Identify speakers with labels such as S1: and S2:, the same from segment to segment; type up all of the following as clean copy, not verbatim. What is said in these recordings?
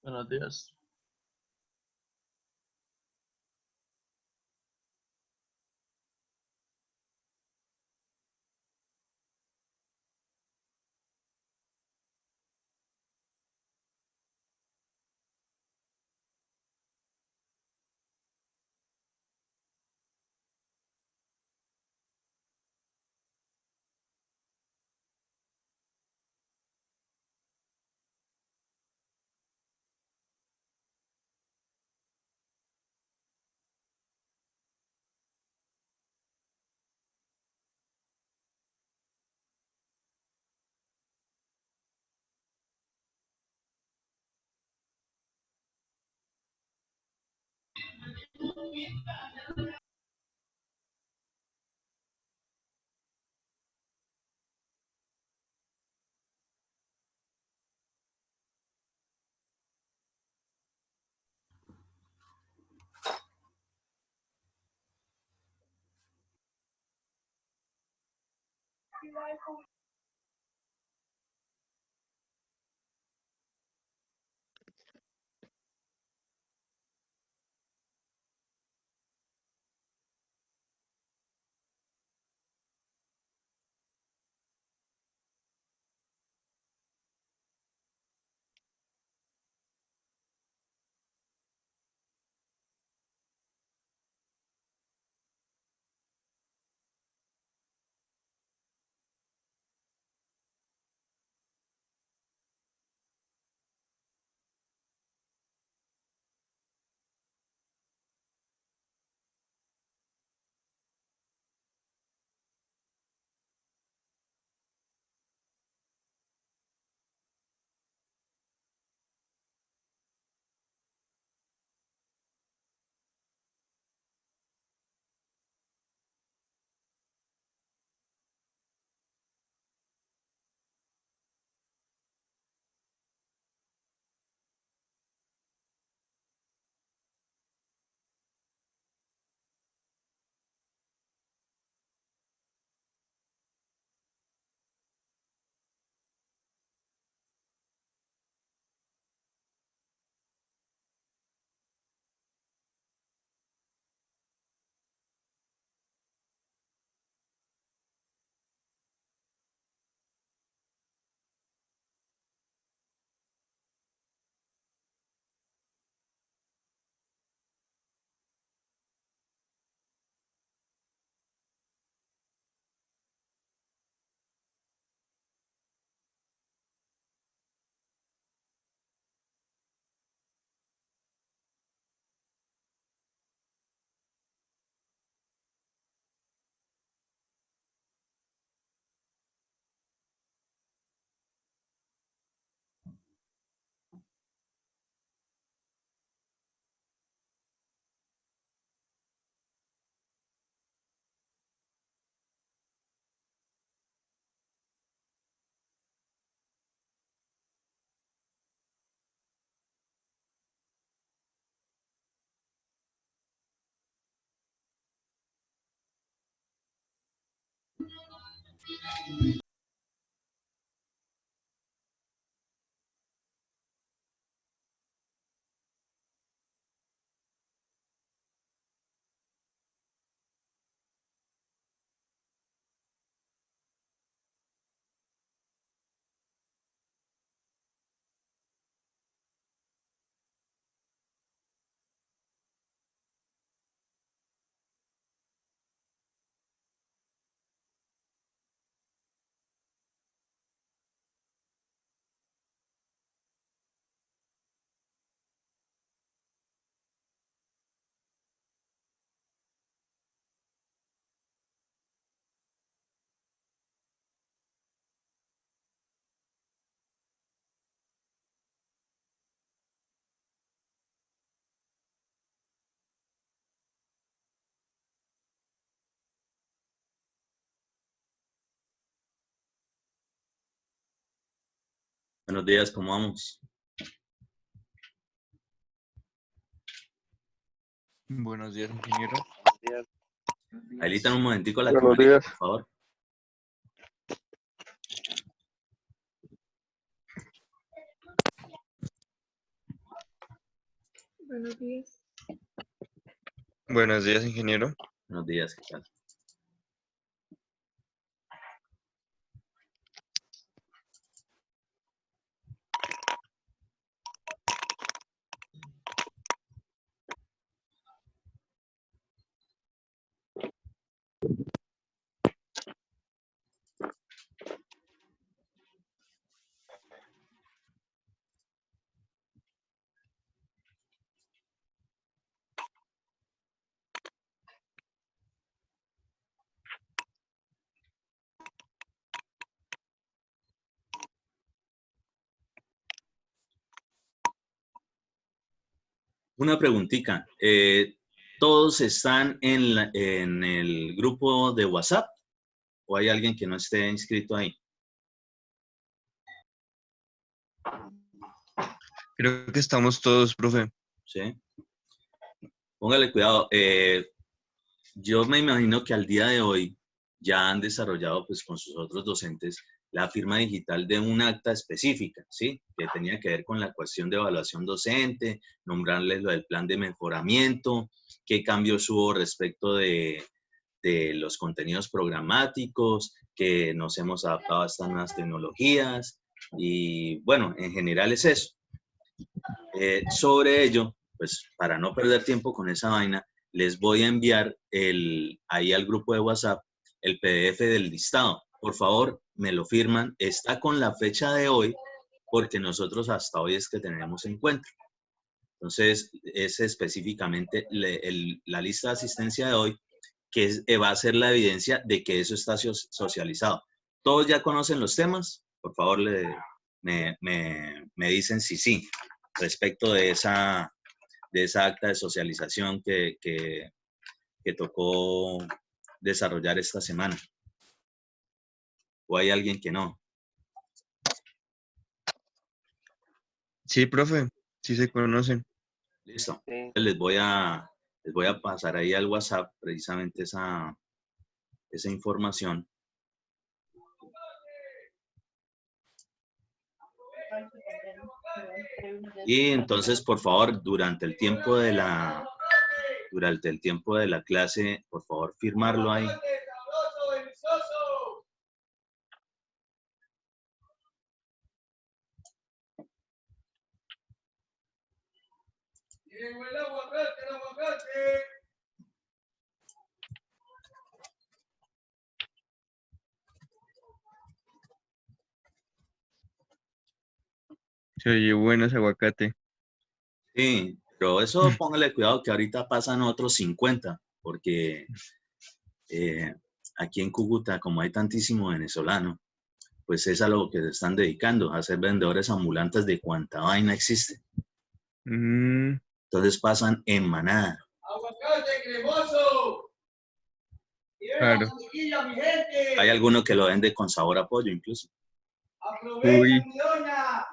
S1: Buenos días.
S2: Buenos días, ¿cómo vamos?
S3: Buenos días, ingeniero.
S2: Habilitan un momentico la
S4: Buenos
S2: camarita,
S4: días.
S2: por favor.
S1: Buenos días.
S3: Buenos días, ingeniero.
S2: Buenos días, ¿qué tal? Una preguntita. ¿Todos están en el grupo de WhatsApp o hay alguien que no esté inscrito ahí?
S3: Creo que estamos todos, profe.
S2: ¿Sí? Póngale cuidado. Yo me imagino que al día de hoy ya han desarrollado pues con sus otros docentes la firma digital de un acta específica, ¿sí? Que tenía que ver con la cuestión de evaluación docente, nombrarles lo del plan de mejoramiento, qué cambios hubo respecto de los contenidos programáticos, que nos hemos adaptado a estas nuevas tecnologías y bueno, en general es eso. Sobre ello, pues para no perder tiempo con esa vaina, les voy a enviar ahí al grupo de WhatsApp el PDF del listado. Por favor, me lo firman. Está con la fecha de hoy porque nosotros hasta hoy es que tenemos encuentro. Entonces, es específicamente la lista de asistencia de hoy que va a ser la evidencia de que eso está socializado. ¿Todos ya conocen los temas? Por favor, me dicen si sí, respecto de esa acta de socialización que tocó desarrollar esta semana. ¿O hay alguien que no?
S3: Sí, profe. Sí se conocen.
S2: Listo.
S4: Sí.
S2: Les voy a pasar ahí al WhatsApp precisamente esa información. Y entonces, por favor, durante el tiempo de la clase, por favor, firmarlo ahí.
S3: Se oye bueno ese aguacate.
S2: Sí, pero eso póngale cuidado que ahorita pasan otros 50, porque aquí en Cúcuta, como hay tantísimo venezolano, pues es a lo que se están dedicando, a ser vendedores ambulantes de cuanta vaina existe.
S3: Mm,
S2: Entonces pasan en manada.
S4: ¡Aguacate cremoso!
S3: claro.
S2: Hay alguno que lo vende con sabor a pollo incluso.
S3: Uy,
S4: mi doña!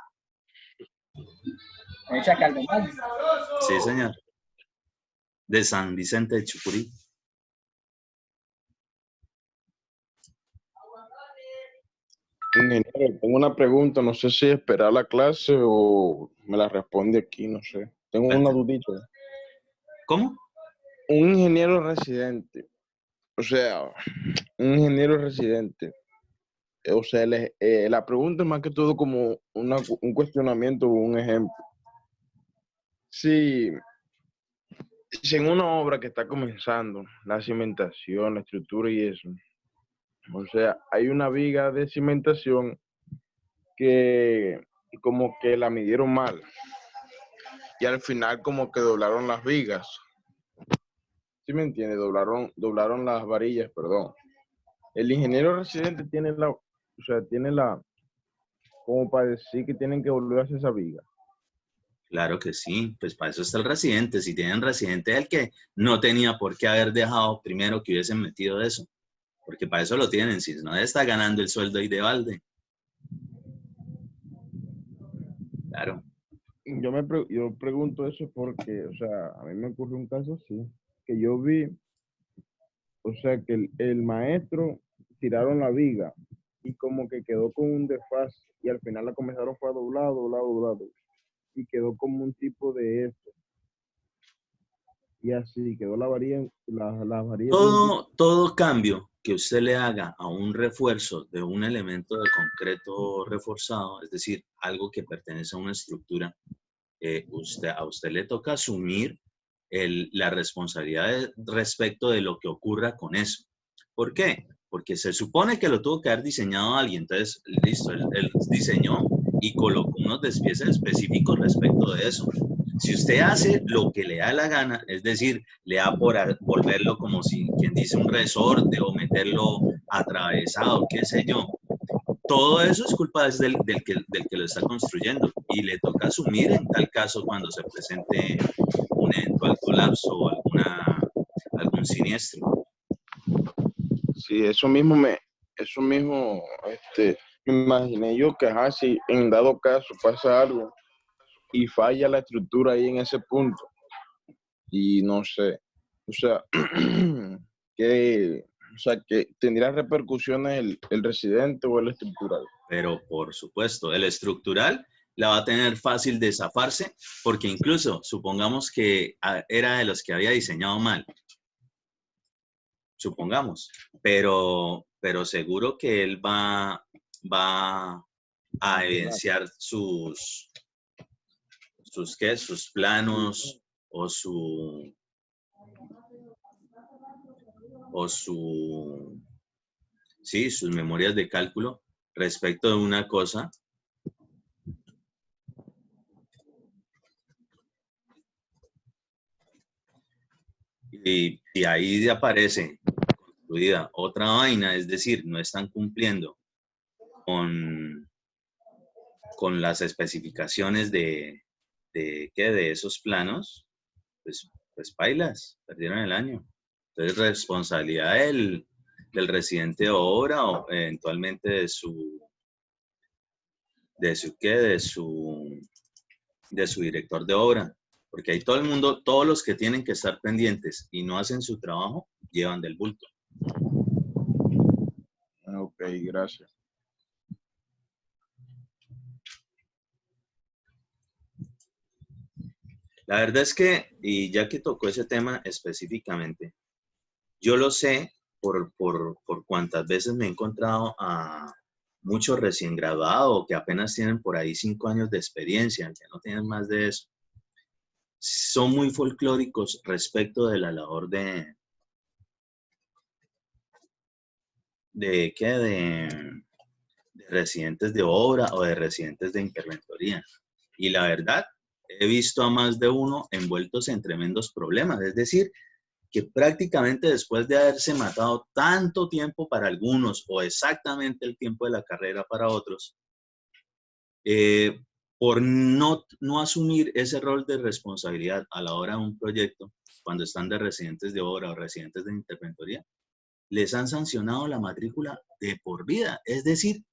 S5: Echa caldo mal.
S2: Sí, señor. De San Vicente de Chucurí.
S6: Ingeniero, tengo una pregunta, no sé si esperar la clase o me la responde aquí, no sé. Tengo una dudita.
S2: ¿Cómo?
S6: Un ingeniero residente, o sea, un ingeniero residente, o sea, la pregunta es más que todo como un cuestionamiento o un ejemplo. Si en una obra que está comenzando, la cimentación, la estructura y eso, o sea, hay una viga de cimentación que como que la midieron mal y al final como que doblaron las vigas. ¿Sí me entiende? Doblaron las varillas, perdón. El ingeniero residente tiene como para decir que tienen que volver a hacer esa viga.
S2: Claro que sí, pues para eso está el residente. Si tienen residente, el que no tenía por qué haber dejado primero que hubiesen metido eso, porque para eso lo tienen, si no está ganando el sueldo ahí de balde. Claro.
S6: Yo pregunto eso porque, o sea, a mí me ocurrió un caso así, que yo vi, o sea, que el maestro tiraron la viga y como que quedó con un desfase y al final la comenzaron fue a doblar y quedó como un tipo de esto. y así quedó la variante, la variante.
S2: Todo cambio que usted le haga a un refuerzo de un elemento de concreto reforzado, es decir, algo que pertenece a una estructura, a usted le toca asumir la responsabilidad respecto de lo que ocurra con eso. ¿Por qué? Porque se supone que lo tuvo que haber diseñado alguien. Entonces, listo, él diseñó y colocó unos despieces específicos respecto de eso. Si usted hace lo que le da la gana, es decir, le da por volverlo como si quien dice un resorte o meterlo atravesado, qué sé yo, todo eso es culpa del que lo está construyendo y le toca asumir en tal caso cuando se presente un eventual colapso o algún siniestro.
S6: Sí, eso mismo, me imaginé yo que ajá, si en dado caso pasa algo y falla la estructura ahí en ese punto, y no sé, o sea, que tendría repercusiones el residente o el estructural.
S2: Pero por supuesto, el estructural la va a tener fácil de zafarse porque incluso supongamos que era de los que había diseñado mal, supongamos, pero seguro que él va a evidenciar sus planos o sus memorias de cálculo respecto de una cosa. Y ahí aparece construida otra vaina, es decir, no están cumpliendo con las especificaciones de esos planos, pues bailas, perdieron el año. Entonces, responsabilidad del residente de obra o eventualmente de su director de obra. Porque ahí todo el mundo, todos los que tienen que estar pendientes y no hacen su trabajo, llevan del bulto.
S6: Ok, gracias.
S2: La verdad es que, y ya que tocó ese tema específicamente, yo lo sé por cuantas veces me he encontrado a muchos recién graduados que apenas tienen por ahí 5 años de experiencia, que no tienen más de eso. Son muy folclóricos respecto de la labor de residentes de obra o de residentes de interventoría. Y la verdad, he visto a más de uno envueltos en tremendos problemas. Es decir, que prácticamente después de haberse matado tanto tiempo para algunos o exactamente el tiempo de la carrera para otros, por no asumir ese rol de responsabilidad a la hora de un proyecto, cuando están de residentes de obra o residentes de interventoría, les han sancionado la matrícula de por vida. Es decir,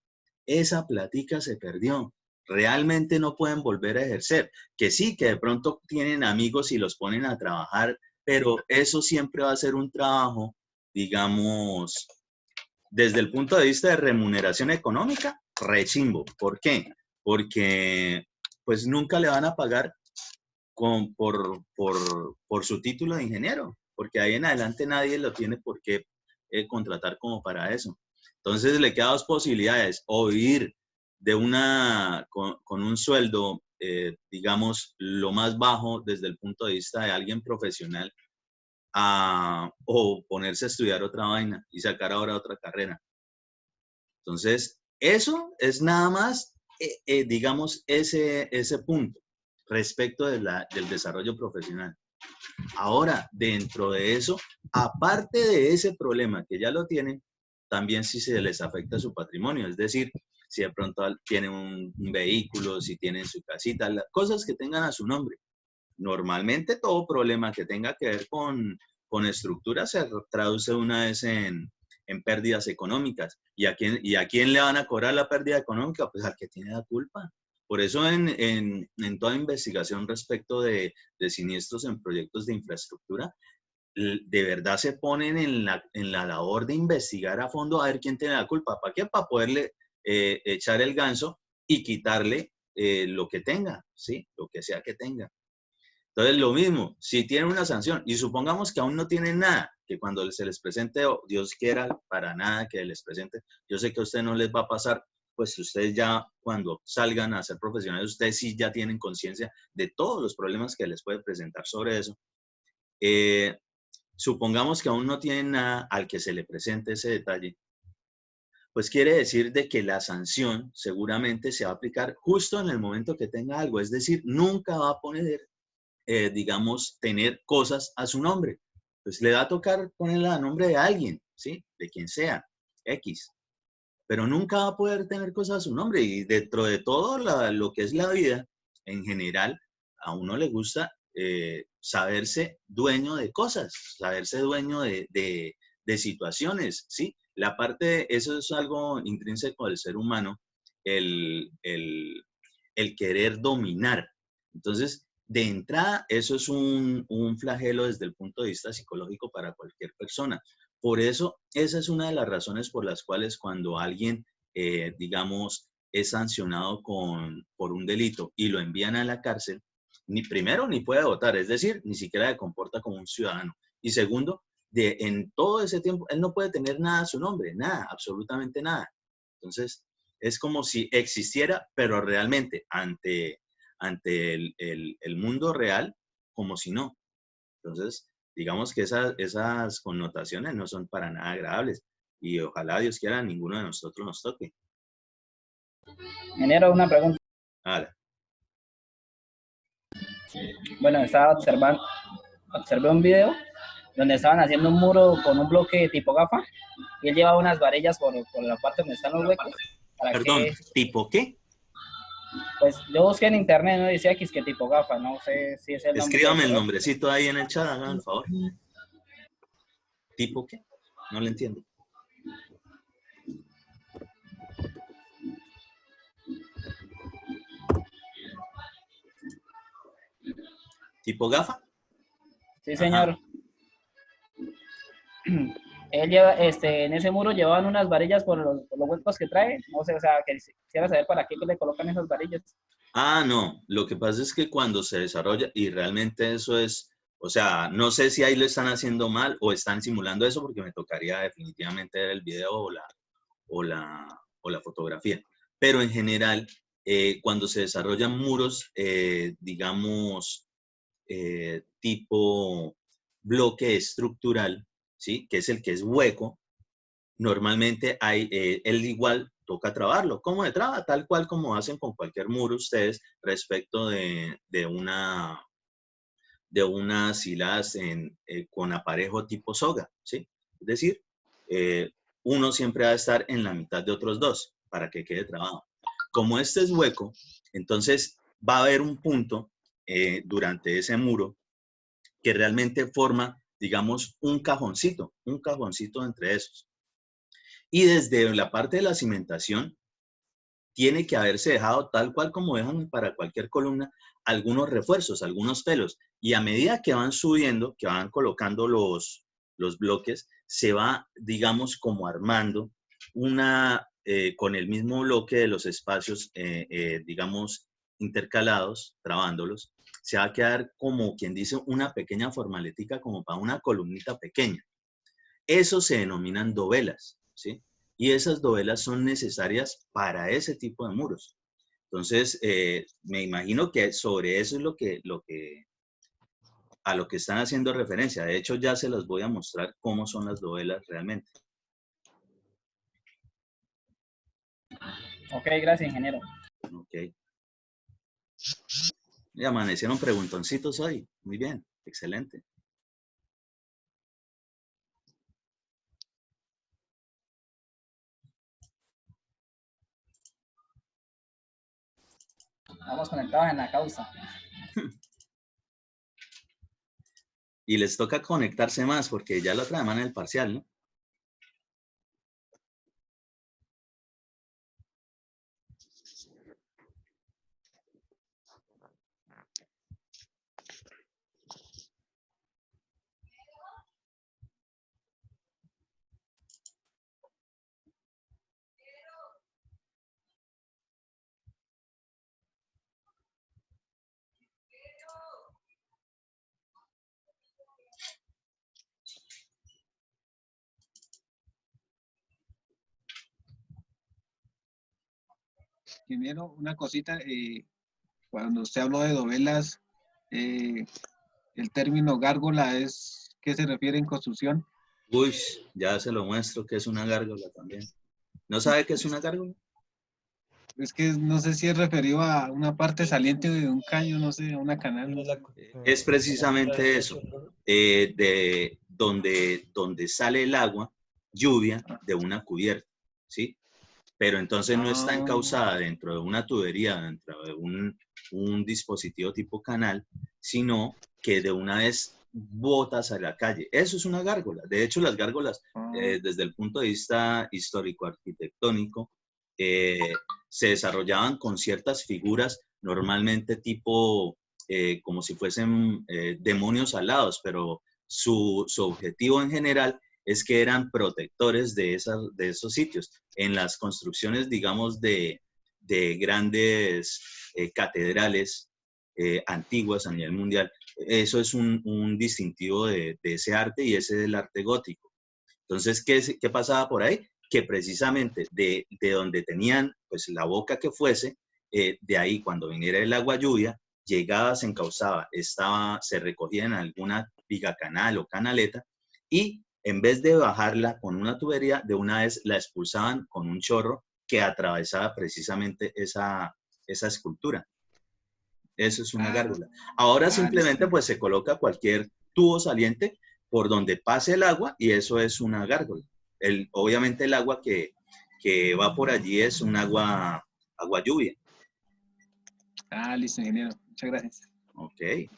S2: esa plática se perdió. Realmente no pueden volver a ejercer. Que sí, que de pronto tienen amigos y los ponen a trabajar, pero eso siempre va a ser un trabajo, digamos, desde el punto de vista de remuneración económica, rechimbo. ¿Por qué? Porque pues nunca le van a pagar por su título de ingeniero, porque ahí en adelante nadie lo tiene por qué contratar como para eso. Entonces le quedan dos posibilidades, o vivir con un sueldo, digamos, lo más bajo desde el punto de vista de alguien profesional, o ponerse a estudiar otra vaina y sacar ahora otra carrera. Entonces, eso es nada más, digamos, ese punto respecto del desarrollo profesional. Ahora, dentro de eso, aparte de ese problema que ya lo tienen, también si se les afecta su patrimonio, es decir, si de pronto tienen un vehículo, si tienen su casita, las cosas que tengan a su nombre. Normalmente todo problema que tenga que ver con estructura se traduce una vez en pérdidas económicas. ¿Y a quién le van a cobrar la pérdida económica? Pues al que tiene la culpa. Por eso en toda investigación respecto de siniestros en proyectos de infraestructura, de verdad se ponen en la labor de investigar a fondo a ver quién tiene la culpa. ¿Para qué? Para poderle echar el ganso y quitarle lo que tenga, ¿sí? Lo que sea que tenga. Entonces, lo mismo, si tienen una sanción y supongamos que aún no tienen nada, que cuando se les presente, o Dios quiera, para nada que les presente, yo sé que a ustedes no les va a pasar, pues ustedes ya cuando salgan a ser profesionales, ustedes sí ya tienen conciencia de todos los problemas que les puede presentar sobre eso. Supongamos que aún no tienen nada al que se le presente ese detalle, pues quiere decir de que la sanción seguramente se va a aplicar justo en el momento que tenga algo, es decir, nunca va a poner, digamos, tener cosas a su nombre. Pues le va a tocar ponerla a nombre de alguien, ¿sí? De quien sea, X. Pero nunca va a poder tener cosas a su nombre. Y dentro de todo lo que es la vida, en general, a uno le gusta saberse dueño de cosas, saberse dueño de situaciones, ¿sí? La parte, eso es algo intrínseco del ser humano, el, el, el querer dominar. Entonces, de entrada, eso es un flagelo desde el punto de vista psicológico para cualquier persona. Por eso, esa es una de las razones por las cuales cuando alguien, digamos, es sancionado por un delito y lo envían a la cárcel, ni primero ni puede votar, es decir, ni siquiera se comporta como un ciudadano. Y segundo, en todo ese tiempo, él no puede tener nada a su nombre, nada, absolutamente nada. Entonces, es como si existiera, pero realmente ante el mundo real, como si no. Entonces, digamos que esas connotaciones no son para nada agradables y ojalá Dios quiera ninguno de nosotros nos toque.
S1: Ingeniero, una pregunta.
S2: Ahora,
S1: Bueno, observé un video donde estaban haciendo un muro con un bloque tipo gafa y él llevaba unas varillas por la parte donde están los huecos. ¿Para
S2: perdón,
S1: qué?
S2: ¿tipo qué?
S1: Pues yo busqué en internet, no decía que tipo gafa, no sé si es el nombre
S2: Escríbame el
S1: correcto.
S2: nombrecito ahí en el chat, hagan el favor. ¿Tipo qué? No lo entiendo. ¿Tipo gafa?
S1: Sí,
S2: Ajá.
S1: señor. Él lleva, en ese muro llevaban unas varillas por los huecos que trae. No sé, o sea, que quisiera saber para qué le colocan esas varillas.
S2: Ah, no. Lo que pasa es que cuando se desarrolla, y realmente eso es, o sea, no sé si ahí lo están haciendo mal o están simulando eso, porque me tocaría definitivamente ver el video o la fotografía. Pero en general, cuando se desarrollan muros, digamos, tipo bloque estructural, ¿sí? Que es el que es hueco, normalmente él igual toca trabarlo. ¿Cómo se traba? Tal cual como hacen con cualquier muro ustedes respecto de unas hilas con aparejo tipo soga, ¿sí? Es decir, uno siempre va a estar en la mitad de otros dos para que quede trabado. Como este es hueco, entonces va a haber un punto durante ese muro que realmente forma, digamos, un cajoncito entre esos. Y desde la parte de la cimentación, tiene que haberse dejado tal cual como dejan para cualquier columna, algunos refuerzos, algunos pelos. Y a medida que van subiendo, que van colocando los bloques, se va, digamos, como armando con el mismo bloque de los espacios, digamos, intercalados, trabándolos, se va a quedar como quien dice una pequeña formaletica como para una columnita pequeña. Eso se denominan dovelas, ¿sí? Y esas dovelas son necesarias para ese tipo de muros. Entonces, me imagino que sobre eso es a lo que están haciendo referencia. De hecho, ya se los voy a mostrar cómo son las dovelas realmente.
S1: Ok, gracias, ingeniero.
S2: Ok. Y amanecieron preguntoncitos hoy. Muy bien, excelente.
S1: Estamos conectados en la causa.
S2: Y les toca conectarse más porque ya la otra semana es el parcial, ¿no?
S5: Ingeniero, una cosita, cuando usted habló de dovelas, el término gárgola es, ¿qué se refiere en construcción?
S2: Uy, ya se lo muestro que es una gárgola también. ¿No sabe qué es una gárgola?
S5: Es que no sé si es referido a una parte saliente de un caño, no sé, a una canal. No sé.
S2: Es precisamente eso, de donde sale el agua, lluvia, de una cubierta, ¿sí? Pero entonces no está encauzada dentro de una tubería, dentro de un dispositivo tipo canal, sino que de una vez botas a la calle. Eso es una gárgola. De hecho, las gárgolas, desde el punto de vista histórico-arquitectónico, eh, se desarrollaban con ciertas figuras, normalmente tipo, como si fuesen demonios alados, pero su objetivo en general es que eran protectores de esos sitios. En las construcciones, digamos, de grandes catedrales antiguas a nivel mundial, eso es un distintivo de ese arte, y ese es el arte gótico. Entonces, ¿qué pasaba por ahí? Que precisamente de donde tenían pues la boca que fuese, de ahí cuando viniera el agua lluvia, llegaba, se encauzaba, se recogía en alguna viga canal o canaleta, y en vez de bajarla con una tubería, de una vez la expulsaban con un chorro que atravesaba precisamente esa escultura. Eso es una gárgola. Ahora simplemente
S5: listo.
S2: pues se coloca cualquier tubo saliente por donde pase el agua, y eso es una gárgola. Obviamente el agua que va por allí es un agua lluvia.
S5: Listo, ingeniero. Muchas gracias.
S2: Ok.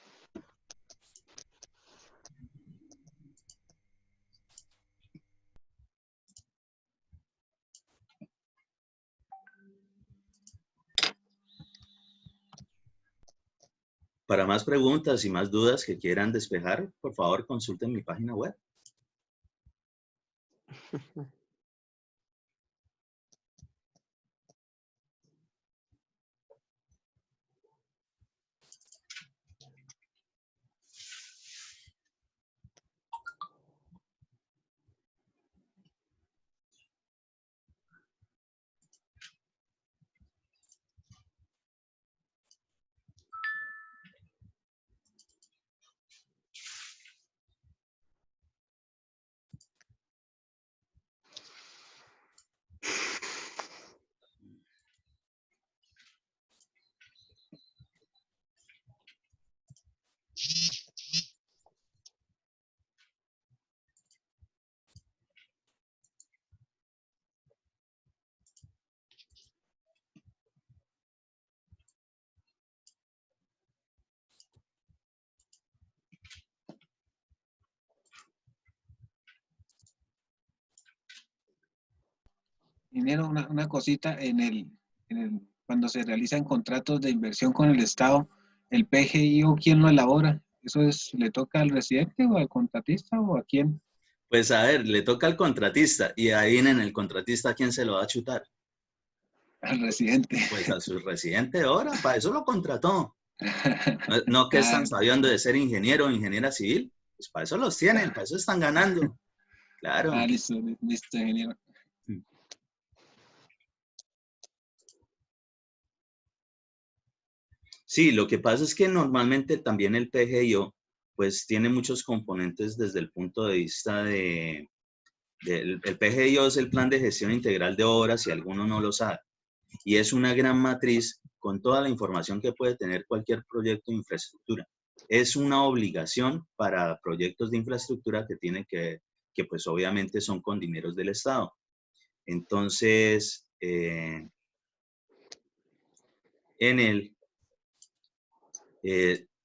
S2: Para más preguntas y más dudas que quieran despejar, por favor consulten mi página web.
S5: Ingeniero, una cosita, cuando se realizan contratos de inversión con el Estado, ¿el PGIO quién lo elabora? ¿Eso le toca al residente o al contratista o a quién?
S2: Pues a ver, le toca al contratista, y ahí en el contratista, ¿quién se lo va a chutar?
S5: Al residente.
S2: Pues a su residente ahora, para eso lo contrató. No que están sabiendo de ser ingeniero o ingeniera civil, pues para eso los tienen, para eso están ganando. Claro.
S5: Listo, ingeniero.
S2: Sí, lo que pasa es que normalmente también el PGIO pues tiene muchos componentes desde el punto de vista el PGIO es el Plan de Gestión Integral de Obras, si alguno no lo sabe, y es una gran matriz con toda la información que puede tener cualquier proyecto de infraestructura. Es una obligación para proyectos de infraestructura que tienen que pues obviamente son con dineros del Estado. Entonces, en él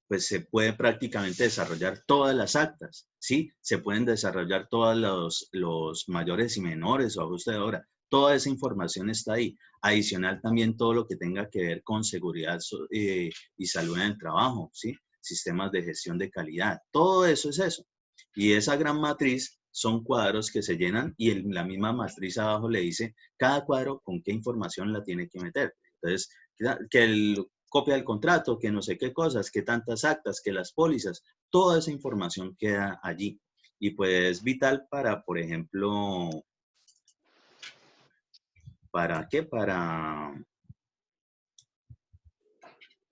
S2: pues se puede prácticamente desarrollar todas las actas, ¿sí? Se pueden desarrollar todos los mayores y menores o ajustes de obra. Toda esa información está ahí. Adicional también todo lo que tenga que ver con seguridad y salud en el trabajo, ¿sí? Sistemas de gestión de calidad. Todo eso es eso. Y esa gran matriz son cuadros que se llenan, y en la misma matriz abajo le dice cada cuadro con qué información la tiene que meter. Entonces, que copia del contrato, que no sé qué cosas, que tantas actas, que las pólizas, toda esa información queda allí. Y pues vital para, por ejemplo, ¿para qué?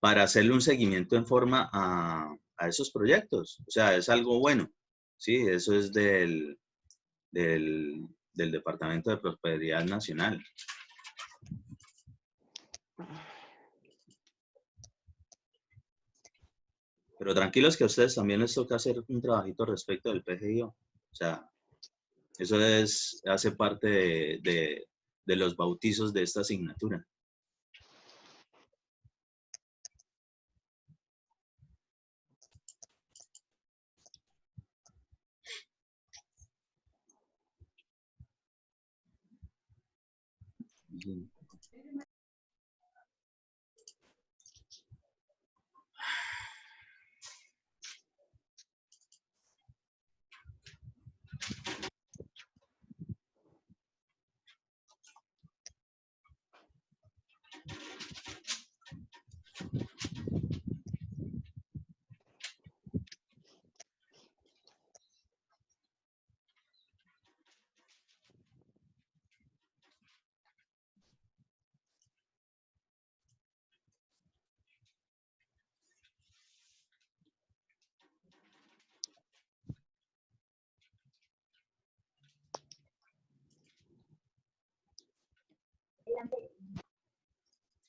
S2: para hacerle un seguimiento en forma a esos proyectos. O sea, es algo bueno. Sí, eso es del Departamento de Prosperidad Nacional. Pero tranquilos que a ustedes también les toca hacer un trabajito respecto del PGIO. O sea, eso hace parte de los bautizos de esta asignatura.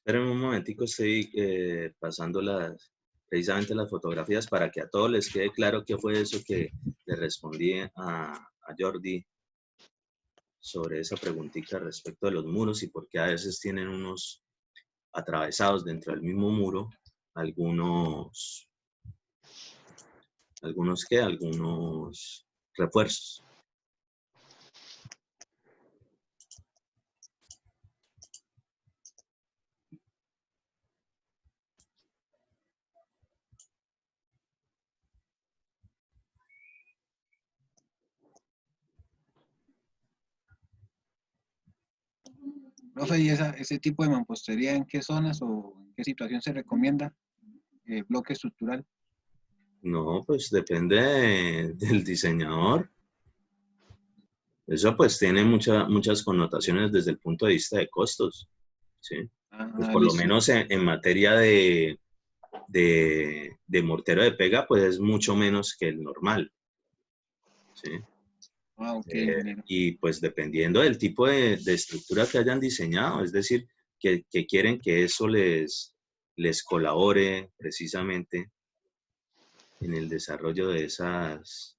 S2: Esperen un momentico, estoy pasando precisamente las fotografías para que a todos les quede claro qué fue eso que le respondí a Jordi sobre esa preguntita respecto de los muros y por qué a veces tienen unos atravesados dentro del mismo muro algunos refuerzos.
S5: Profe, ¿y ese tipo de mampostería en qué zonas o en qué situación se recomienda? Bloque estructural.
S2: No, pues depende del diseñador. Eso pues tiene muchas connotaciones desde el punto de vista de costos, ¿sí? Pues por lo
S5: Listo.
S2: menos en materia de mortero de pega, pues es mucho menos que el normal, ¿sí?
S5: Ok, ingeniero.
S2: Y pues dependiendo del tipo de estructura que hayan diseñado, es decir, que quieren que eso les colabore precisamente en el desarrollo de esas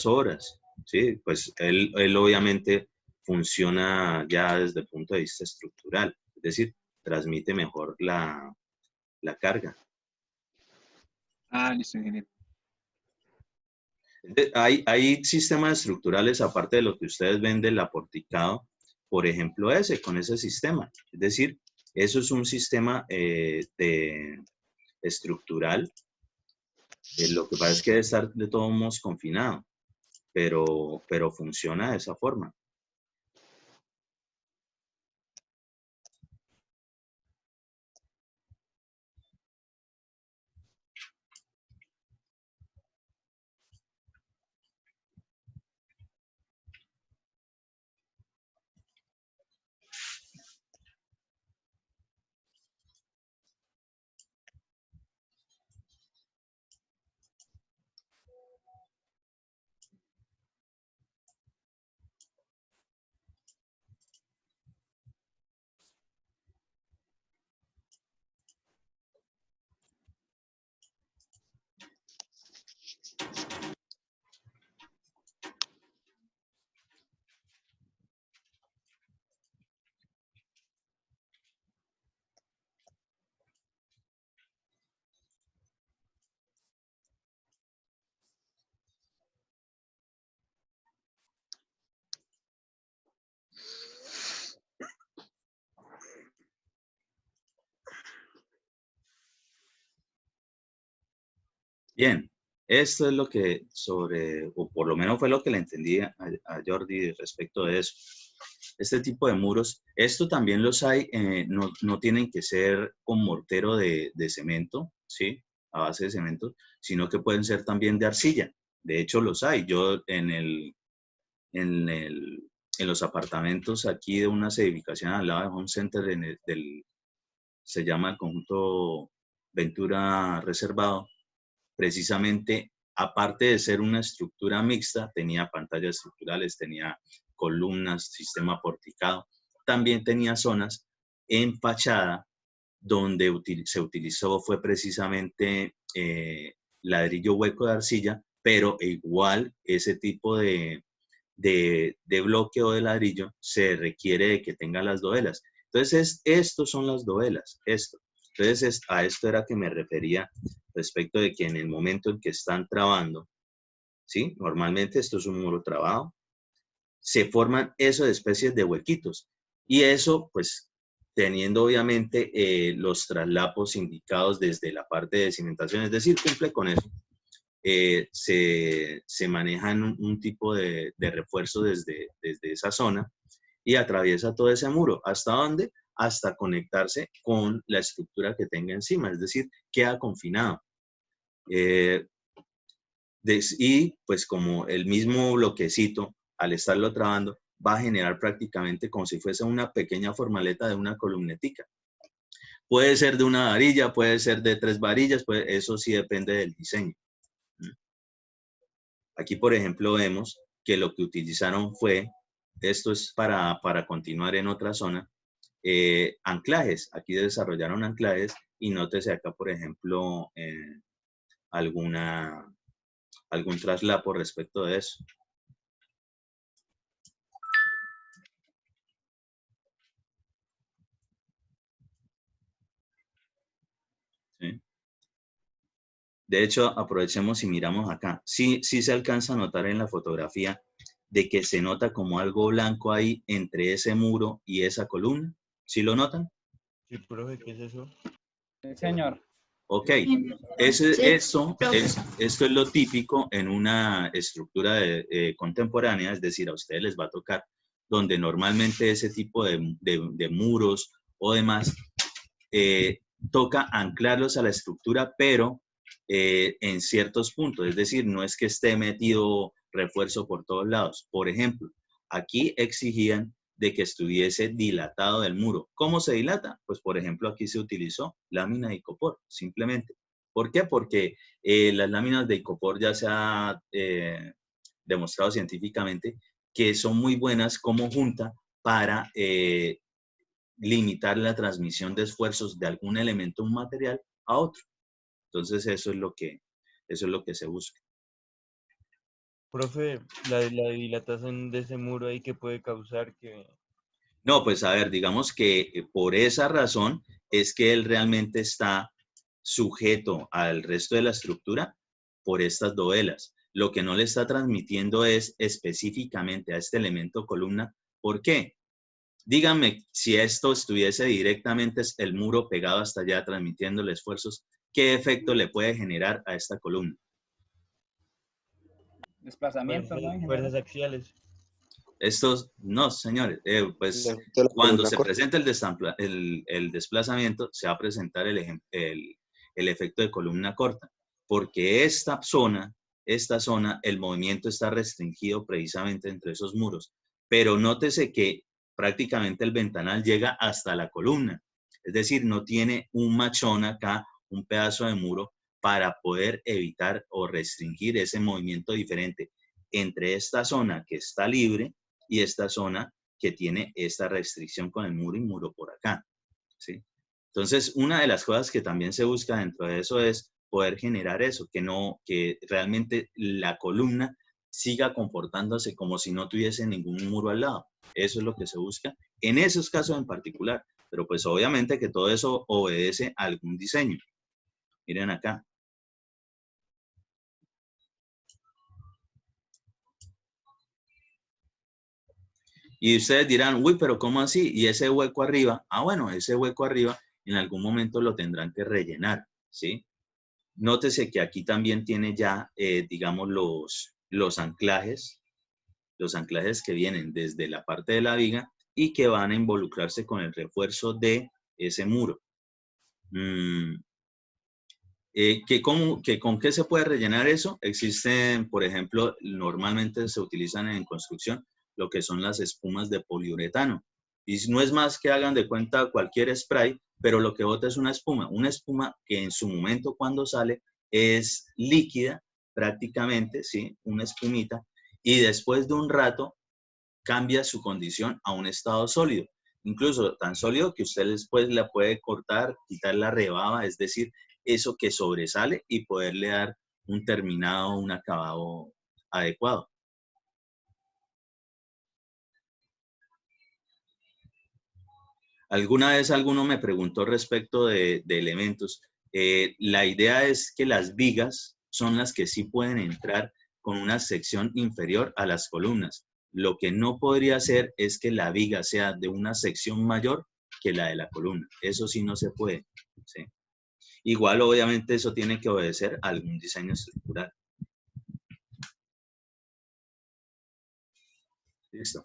S2: obras, ¿sí? Pues él obviamente funciona ya desde el punto de vista estructural, es decir, transmite mejor la carga.
S5: Listo, ingeniero.
S2: Hay sistemas estructurales, aparte de lo que ustedes ven del aporticado, por ejemplo con ese sistema. Es decir, eso es un sistema estructural. Lo que pasa es que debe estar de todos modos confinado, pero funciona de esa forma. Bien, esto es lo que o por lo menos fue lo que le entendí a Jordi respecto de eso. Este tipo de muros, esto también los hay, no tienen que ser con mortero de cemento, ¿sí? A base de cemento, sino que pueden ser también de arcilla. De hecho, los hay. Yo en los apartamentos aquí de unas edificaciones al lado de Home Center se llama el conjunto Ventura Reservado, precisamente, aparte de ser una estructura mixta, tenía pantallas estructurales, tenía columnas, sistema porticado, también tenía zonas en fachada donde se utilizó fue precisamente ladrillo hueco de arcilla, pero igual ese tipo de bloque o de ladrillo se requiere de que tenga las dovelas. Entonces, estos son las dovelas, esto. Entonces, a esto era que me refería respecto de que en el momento en que están trabando, ¿sí? Normalmente esto es un muro trabado, se forman eso de especies de huequitos. Y eso, pues, teniendo obviamente los traslapos indicados desde la parte de cimentación, es decir, cumple con eso. Se manejan un tipo de refuerzo desde esa zona y atraviesa todo ese muro. ¿Hasta dónde? Hasta conectarse con la estructura que tenga encima, es decir, queda confinado. Y pues como el mismo bloquecito, al estarlo trabando, va a generar prácticamente como si fuese una pequeña formaleta de una columnetica. Puede ser de una varilla, puede ser de 3 varillas, eso sí depende del diseño. Aquí, por ejemplo, vemos que lo que utilizaron fue, esto es para continuar en otra zona, anclajes. Aquí desarrollaron anclajes y nótese acá, por ejemplo, algún traslapo respecto de eso. ¿Sí? De hecho, aprovechemos y miramos acá. Sí se alcanza a notar en la fotografía de que se nota como algo blanco ahí entre ese muro y esa columna. ¿Sí lo notan?
S3: Sí, profe, ¿qué es eso?
S1: Sí, señor.
S2: Ok, esto es lo típico en una estructura contemporánea, es decir, a ustedes les va a tocar, donde normalmente ese tipo de muros o demás, toca anclarlos a la estructura, pero en ciertos puntos, es decir, no es que esté metido refuerzo por todos lados. Por ejemplo, aquí exigían de que estuviese dilatado el muro. ¿Cómo se dilata? Pues, por ejemplo, aquí se utilizó lámina de icopor, simplemente. ¿Por qué? Porque las láminas de icopor ya se ha demostrado científicamente que son muy buenas como junta para limitar la transmisión de esfuerzos de algún elemento, un material, a otro. Entonces, eso es lo que se busca.
S3: Profe, la dilatación de ese muro ahí que puede causar que...
S2: No, pues a ver, digamos que por esa razón es que él realmente está sujeto al resto de la estructura por estas dovelas. Lo que no le está transmitiendo es específicamente a este elemento columna. ¿Por qué? Díganme, si esto estuviese directamente el muro pegado hasta allá transmitiéndole esfuerzos, ¿qué efecto le puede generar a esta columna?
S1: Desplazamiento, ¿no? En general.
S3: Fuerzas axiales.
S2: Estos, no, señores, pues
S7: De la
S2: cuando
S7: columna
S2: se
S7: corta.
S2: presenta el desplazamiento, se va a presentar el efecto de columna corta, porque esta zona, el movimiento está restringido precisamente entre esos muros. Pero nótese que prácticamente el ventanal llega hasta la columna, es decir, no tiene un machón acá, un pedazo de muro, para poder evitar o restringir ese movimiento diferente entre esta zona que está libre y esta zona que tiene esta restricción con el muro y muro por acá, ¿sí? Entonces, una de las cosas que también se busca dentro de eso es poder generar eso, que realmente la columna siga comportándose como si no tuviese ningún muro al lado. Eso es lo que se busca en esos casos en particular, pero pues obviamente que todo eso obedece a algún diseño. Miren acá. Y ustedes dirán, uy, pero ¿cómo así? ¿Y ese hueco arriba? Ah, bueno, ese hueco arriba en algún momento lo tendrán que rellenar, ¿sí? Nótese que aquí también tiene ya, digamos, los anclajes que vienen desde la parte de la viga y que van a involucrarse con el refuerzo de ese muro. ¿Con qué se puede rellenar eso? Existen, por ejemplo, normalmente se utilizan en construcción lo que son las espumas de poliuretano. Y no es más que hagan de cuenta cualquier spray, pero lo que bota es una espuma que en su momento cuando sale es líquida prácticamente, ¿sí? Una espumita, y después de un rato cambia su condición a un estado sólido. Incluso tan sólido que usted después la puede cortar, quitar la rebaba, es decir, eso que sobresale y poderle dar un terminado, un acabado adecuado. Alguna vez alguno me preguntó respecto de elementos. La idea es que las vigas son las que sí pueden entrar con una sección inferior a las columnas. Lo que no podría ser es que la viga sea de una sección mayor que la de la columna. Eso sí no se puede. ¿Sí? Igual, obviamente, eso tiene que obedecer a algún diseño estructural. Listo.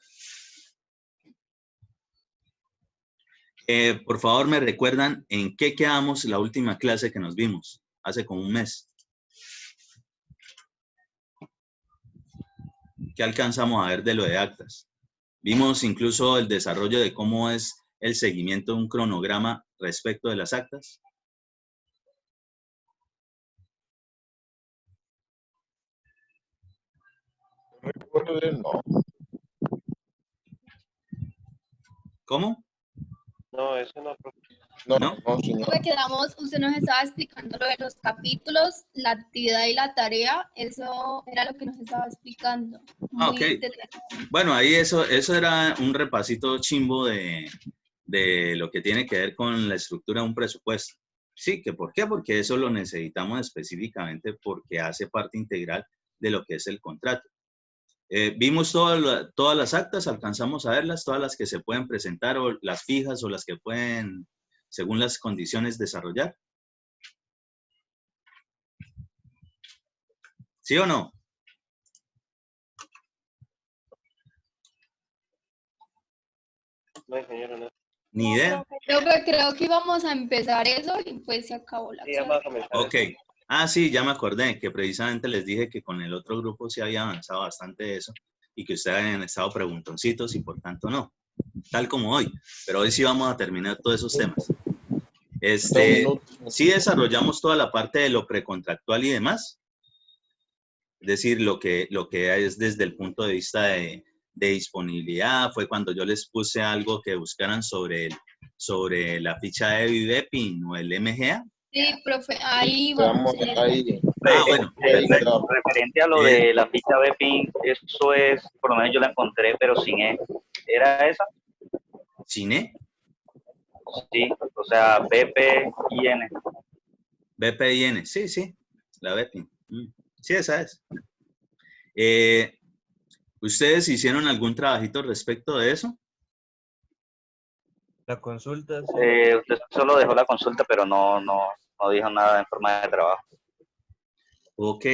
S2: Por favor, me recuerdan en qué quedamos la última clase que nos vimos, hace como un mes. ¿Qué alcanzamos a ver de lo de actas? Vimos incluso el desarrollo de cómo es el seguimiento de un cronograma respecto de las actas.
S6: No,
S2: ¿Cómo?
S7: No, eso no.
S6: no,
S2: ¿No?
S6: no, señor.
S8: Que quedamos, usted nos estaba explicando lo de los capítulos, la actividad y la tarea, eso era lo que nos estaba explicando.
S2: Ah,
S8: Muy
S2: ok.
S8: interesante.
S2: Bueno, ahí eso era un repasito chimbo de lo que tiene que ver con la estructura de un presupuesto. Sí, ¿que por qué? Porque eso lo necesitamos específicamente porque hace parte integral de lo que es el contrato. Vimos todas las actas, alcanzamos a verlas, todas las que se pueden presentar, o las fijas, o las que pueden, según las condiciones, desarrollar. ¿Sí o no?
S7: No, señor, no.
S2: Ni idea.
S8: Creo que íbamos a empezar eso y pues se acabó la
S7: Sí, ya
S8: clase.
S7: va a comenzar.
S2: Ok. Ah, sí, ya me acordé que precisamente les dije que con el otro grupo sí había avanzado bastante eso y que ustedes habían estado preguntoncitos y por tanto no, tal como hoy. Pero hoy sí vamos a terminar todos esos temas. Sí desarrollamos toda la parte de lo precontractual y demás. Es decir, lo que es desde el punto de vista de disponibilidad. Fue cuando yo les puse algo que buscaran sobre la ficha de BIBEPIN o el MGA.
S8: Sí, profe, ahí vamos.
S6: Estamos ahí.
S2: Ah, bueno, perfecto.
S9: Referente a lo de la ficha BPIN, eso es, por lo menos yo la encontré, pero sin E. ¿Era esa?
S2: ¿Cine?
S9: Sí, o sea, BPIN.
S2: BPIN, sí, sí, la BPIN. Sí, esa es. ¿Ustedes hicieron algún trabajito respecto de eso?
S3: La consulta. Sí.
S9: Usted solo dejó la consulta, pero no dijo nada en forma de trabajo.
S2: Ok.